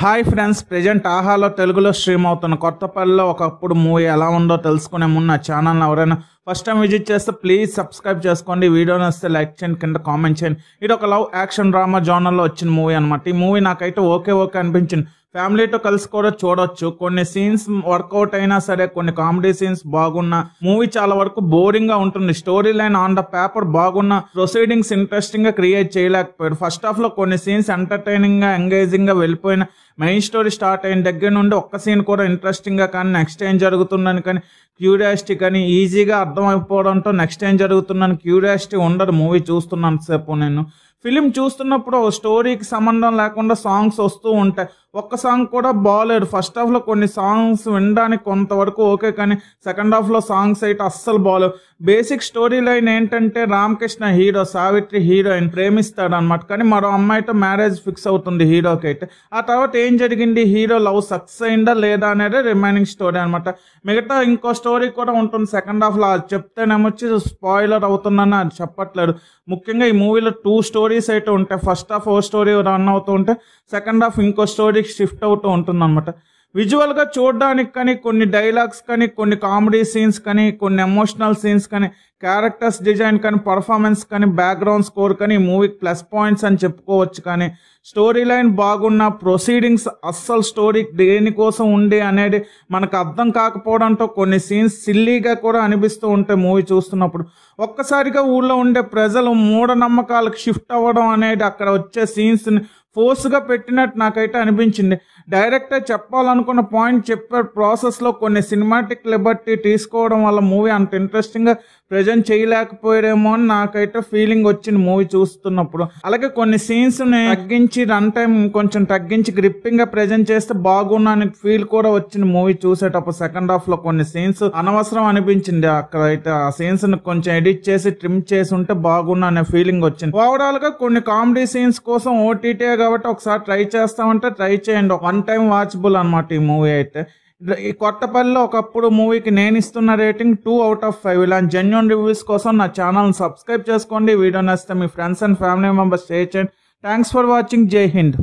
Hi friends, present ఆహాలో తెలుగులో stream అవుతున్న కొత్తపల్లిలో ఒకప్పుడు మూవీ ఎలా ఉందో తెలుసుకునే ముందు నా ఛానల్ని ఎవరైనా ఫస్ట్ టైం విజిట్ చేస్తే ప్లీజ్ సబ్స్క్రైబ్ చేసుకోండి. వీడియో నచ్చితే లైక్ చేయండి, కింద కామెంట్ చేయండి. ఇది ఒక లవ్ యాక్షన్ డ్రామా జోనర్లో వచ్చిన మూవీ అనమాట. ఈ మూవీ నాకైతే ఓకే అనిపించింది. ఫ్యామిలీతో కలిసి కూడా చూడొచ్చు. కొన్ని సీన్స్ వర్కౌట్ అయినా సరే, కొన్ని కామెడీ సీన్స్ బాగున్నా, మూవీ చాలా వరకు బోరింగ్ గా ఉంటుంది. Story line on the paper బాగున్నా, ప్రొసీడింగ్స్ ఇంట్రెస్టింగ్ గా క్రియేట్ చేయలేకపోయారు. ఫస్ట్ హాఫ్ లో కొన్ని సీన్స్ ఎంటర్టైనింగ్ గా, ఎంగేజింగ్ గా వెళ్ళిపోయిన, మెయిన్ స్టోరీ స్టార్ట్ అయిన దగ్గర నుండి ఒక్క సీన్ కూడా ఇంట్రెస్టింగ్ గా కానీ, నెక్స్ట్ ఏం జరుగుతుందని కానీ క్యూరియాసిటీ కానీ ఈజీగా అర్థం అయిపోవడంతో నెక్స్ట్ ఏం జరుగుతుందని క్యూరియాసిటీ ఉండదు మూవీ చూస్తున్నంతసేపు. నేను ఫిలిం చూస్తున్నప్పుడు స్టోరీకి సంబంధం లేకుండా సాంగ్స్ వస్తూ ఉంటాయి. ఒక్క సాంగ్ కూడా బాగాలేదు. ఫస్ట్ హాఫ్ లో కొన్ని సాంగ్స్ వినడానికి కొంతవరకు ఓకే, కానీ సెకండ్ హాఫ్ లో సాంగ్స్ అయితే అస్సలు బాగాలేవు. బేసిక్ స్టోరీ లైన్ ఏంటంటే, రామకృష్ణ హీరో, సావిత్రి హీరోయిన్ ప్రేమిస్తాడు అనమాట. కానీ మరో అమ్మాయితో మ్యారేజ్ ఫిక్స్ అవుతుంది హీరోకి అయితే. ఆ తర్వాత ఏం జరిగింది, హీరో లవ్ సక్సెస్ అయిందా లేదా అనేది రిమైనింగ్ స్టోరీ అనమాట. మిగతా ఇంకో స్టోరీ కూడా ఉంటుంది సెకండ్ హాఫ్ లో. అది చెప్తేనేమొచ్చి స్పాయిలర్ అవుతుందని అది చెప్పట్లేదు. ముఖ్యంగా ఈ మూవీలో 2 స్టోరీస్ అయితే ఉంటాయి. ఫస్ట్ హాఫ్ ఓ స్టోరీ రన్ అవుతూ ఉంటే, సెకండ్ హాఫ్ ఇంకో స్టోరీకి షిఫ్ట్ అవుతూ ఉంటుంది అనమాట. విజువల్గా చూడడానికి కానీ, కొన్ని డైలాగ్స్ కానీ, కొన్ని కామెడీ సీన్స్ కానీ, కొన్ని ఎమోషనల్ సీన్స్ కానీ, క్యారెక్టర్స్ డిజైన్ కానీ, పర్ఫార్మెన్స్ కానీ, బ్యాక్గ్రౌండ్ స్కోర్ కానీ ఈ మూవీకి ప్లస్ పాయింట్స్ అని చెప్పుకోవచ్చు. కానీ స్టోరీ లైన్ బాగున్న, ప్రొసీడింగ్స్ అస్సలు స్టోరీ దేనికోసం ఉండి అనేది మనకు అర్థం కాకపోవడంతో కొన్ని సీన్స్ సిల్లీగా కూడా అనిపిస్తూ ఉంటాయి మూవీ చూస్తున్నప్పుడు. ఒక్కసారిగా ఊళ్ళో ఉండే ప్రజలు మూఢనమ్మకాలకు షిఫ్ట్ అవ్వడం అనేది, అక్కడ వచ్చే సీన్స్ని ఫోర్స్గా పెట్టినట్టు నాకైతే అనిపించింది. డైరెక్టర్ చెప్పాలనుకున్న పాయింట్ చెప్పే ప్రాసెస్లో కొన్ని సినిమాటిక్ లిబర్టీ తీసుకోవడం వల్ల మూవీ అంత ఇంట్రెస్టింగ్గా ప్రజెంట్ చేయలేకపోయారేమో అని నాకైతే ఫీలింగ్ వచ్చింది మూవీ చూస్తున్నప్పుడు. అలాగే కొన్ని సీన్స్ని తగ్గించి, రన్ టైం కొంచెం తగ్గించి గ్రిప్పింగ్గా ప్రజెంట్ చేస్తే బాగున్నా ఫీల్ కూడా వచ్చింది మూవీ చూసేటప్పుడు. సెకండ్ హాఫ్లో కొన్ని సీన్స్ అనవసరం అనిపించింది. అక్కడ అయితే ఆ సీన్స్ని కొంచెం ఎడిట్ చేసి ట్రిమ్ చేసి ఉంటే బాగున్నా అనే ఫీలింగ్ వచ్చింది. ఓవరాల్గా కొన్ని కామెడీ సీన్స్ కోసం ఓటీటీ కాబట్టి ఒకసారి ట్రై చేస్తామంటే ట్రై చేయండి. 1 టైం వాచబుల్ అనమాట ఈ మూవీ అయితే. ఈ కొత్తపల్లిలో ఒకప్పుడు మూవీకి నేను ఇస్తున్న రేటింగ్ 2/5. ఇలాంటి జెన్యూన్ రివ్యూస్ కోసం నా ఛానల్ని సబ్స్క్రైబ్ చేసుకోండి. వీడియో నచ్చితే మీ friends and family members share చేయండి. Thanks for watching. జై హింద్.